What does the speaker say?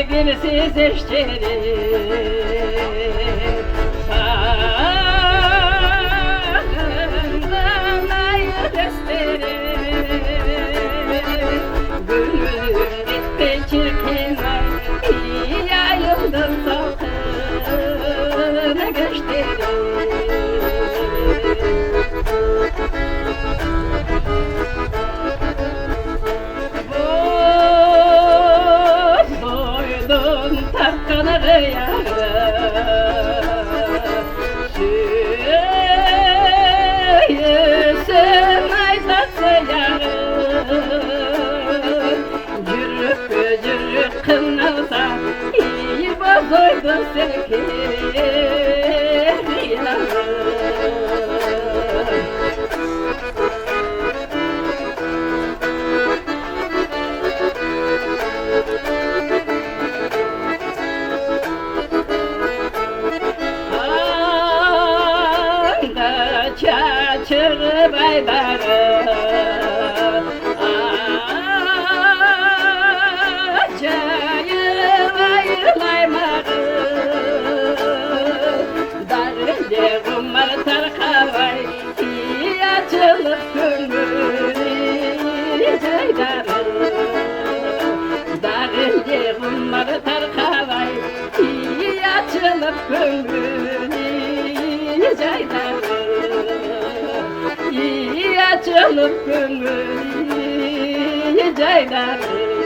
sevgilisiz eşçelik sağından ayır esterim. Gönlüm gitti çirkin ay, yayıldım salkına göçterim. Doydum takkanı yarı, süyüsün ay tatlı yarı. Cürrük cürrük kınalsa, iyi bozoydun sevgi yarı. Çaçır baydarı, çayır ayırlaymadı. Darınca kumar tarkavay, açılıp gönlünü caydarı. Darınca kumar tarkavay, açılıp gönlünü caydarı. Açılıp gönlü caydarı.